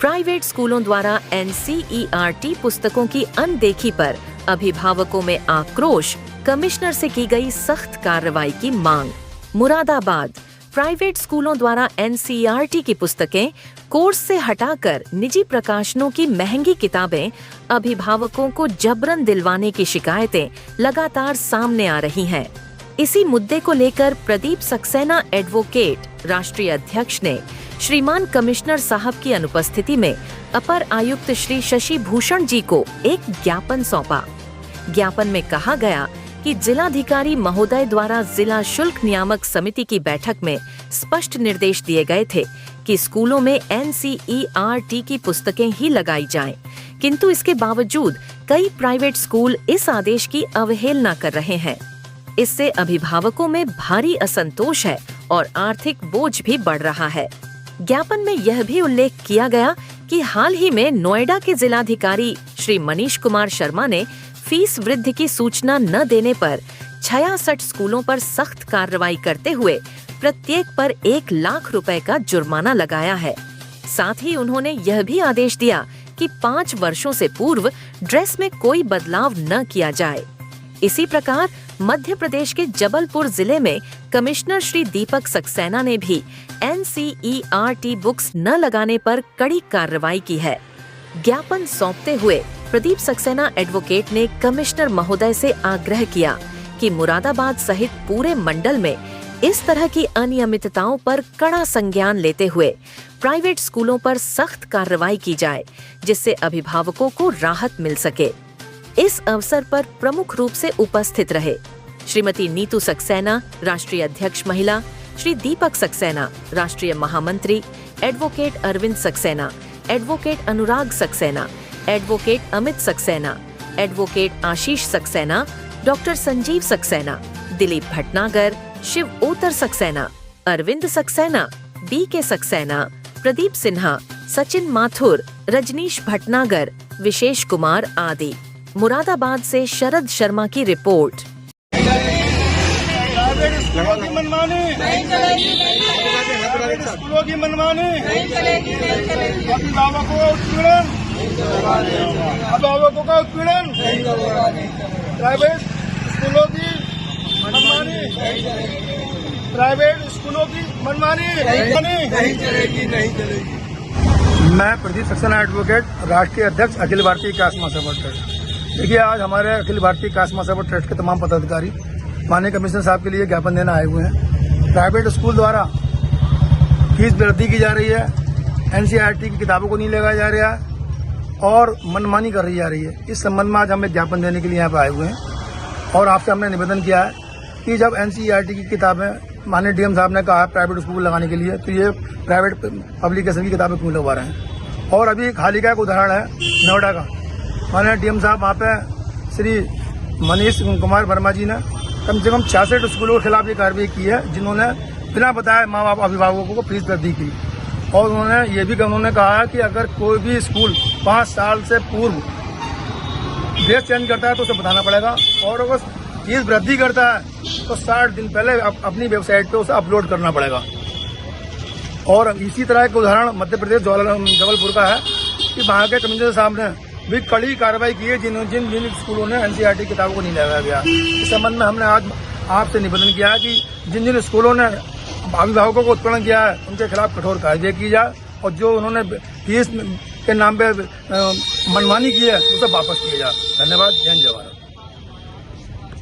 Private स्कूलों द्वारा NCERT पुस्तकों की अनदेखी पर अभिभावकों में आक्रोश, कमिश्नर से की गई सख्त कार्रवाई की मांग। मुरादाबाद प्राइवेट स्कूलों द्वारा NCERT की पुस्तकें कोर्स से हटाकर निजी प्रकाशनों की महंगी किताबें अभिभावकों को जबरन दिलवाने की शिकायतें लगातार सामने आ रही हैं। इसी मुद्दे को लेकर प्रदीप सक्सेना एडवोकेट राष्ट्रीय अध्यक्ष ने श्रीमान कमिश्नर साहब की अनुपस्थिति में अपर आयुक्त श्री शशि भूषण जी को एक ज्ञापन सौंपा। ज्ञापन में कहा गया कि जिलाधिकारी महोदय द्वारा जिला शुल्क नियामक समिति की बैठक में स्पष्ट निर्देश दिए गए थे कि स्कूलों में NCERT की पुस्तकें ही लगाई जाएं, किंतु इसके बावजूद कई प्राइवेट स्कूल इस आदेश की अवहेलना कर रहे हैं। इससे अभिभावकों में भारी असंतोष है और आर्थिक बोझ भी बढ़ रहा है। ज्ञापन में यह भी उल्लेख किया गया कि हाल ही में नोएडा के जिलाधिकारी श्री मनीष कुमार शर्मा ने फीस वृद्धि की सूचना न देने पर 66 स्कूलों पर सख्त कार्रवाई करते हुए प्रत्येक पर 1 लाख रुपए का जुर्माना लगाया है। साथ ही उन्होंने यह भी आदेश दिया कि 5 वर्षों से पूर्व ड्रेस में कोई बदलाव न किया जाए। इसी प्रकार मध्य प्रदेश के जबलपुर जिले में कमिश्नर श्री दीपक सक्सेना ने भी NCERT बुक्स न लगाने पर कड़ी कार्रवाई की है। ज्ञापन सौंपते हुए प्रदीप सक्सेना एडवोकेट ने कमिश्नर महोदय से आग्रह किया कि मुरादाबाद सहित पूरे मंडल में इस तरह की अनियमितताओं पर कड़ा संज्ञान लेते हुए प्राइवेट स्कूलों पर सख्त कार्रवाई की जाए, जिससे अभिभावकों को राहत मिल सके। इस अवसर पर प्रमुख रूप से उपस्थित रहे श्रीमती नीतू सक्सेना, राष्ट्रीय अध्यक्ष महिला, श्री दीपक सक्सेना, राष्ट्रीय महामंत्री, एडवोकेट अरविंद सक्सेना, एडवोकेट अनुराग Saxena, advocate Amit Saxena, advocate Ashish Saxena, doctor Sanjeev Saxena, Dilip Bhatnagar, Shiv ओतर Saxena, Arvind Saxena, BK Saxena, Pradeep Sinha, Sachin Mathur, Rajneesh Bhatnagar, विशेष कुमार आदि। मुरादाबाद से शरद शर्मा की रिपोर्ट। स्कूलों की मनमानी नहीं चलेगी, स्कूलों की मनमानी नहीं चलेगी, अभिभावकों का उत्पीड़न, अभिभावकों का उत्पीड़न, प्राइवेट स्कूलों की मनमानी, प्राइवेट स्कूलों की मनमानी नहीं चलेगी, नहीं चलेगी। मैं प्रदीप सक्सेना एडवोकेट, राष्ट्रीय अध्यक्ष अखिल भारतीय कास्ट महासभा ट्रस्ट। देखिए, आज हमारे अखिल भारतीय कास्ट महासभा ट्रस्ट के तमाम पदाधिकारी माननीय कमिश्नर साहब के लिए ज्ञापन देना आए हुए हैं। प्राइवेट स्कूल द्वारा फीस वृद्धि की जा रही है, NCERT की किताबों को नहीं लगाया जा रहा है और मनमानी कर रही जा रही है। इस संबंध में आज हम एक ज्ञापन देने के लिए यहाँ पर आए हुए हैं और आपसे हमने निवेदन किया है कि जब NCERT की किताबें माननीय DM साहब ने कहा प्राइवेट स्कूल लगाने के लिए, तो ये प्राइवेट पब्लिकेशन की किताबें क्यों लगवा रहे हैं। और अभी एक हाल ही का एक उदाहरण है नोएडा का। माननीय DM साहब वहाँ पे श्री मनीष कुमार वर्मा जी ने कम से कम 66 स्कूलों के खिलाफ ये कार्रवाई की है, जिन्होंने बिना बताए माँ बाप अभिभावकों को फीस वृद्धि की। और उन्होंने ये भी उन्होंने कहा है कि अगर कोई भी स्कूल 5 साल से पूर्व ड्रेस चेंज करता है तो उसे बताना पड़ेगा, और अगर फीस वृद्धि करता है तो 60 दिन पहले अपनी वेबसाइट पे उसे अपलोड करना पड़ेगा। और इसी तरह एक उदाहरण मध्य प्रदेश जबलपुर का है कि वहाँ के कमिश्नर साहब ने भी कड़ी कार्रवाई की है जिन स्कूलों ने NCERT किताबों को नहीं लगाया गया। इस संबंध में हमने आज आपसे निवेदन किया है कि जिन स्कूलों ने अभिभावकों को उत्पीड़न किया है उनके खिलाफ कठोर कार्रवाई की जाए, और जो उन्होंने फीस के नाम पे मनमानी की है उसे वापस किया जाए। धन्यवाद। जय हिंद, जय भारत।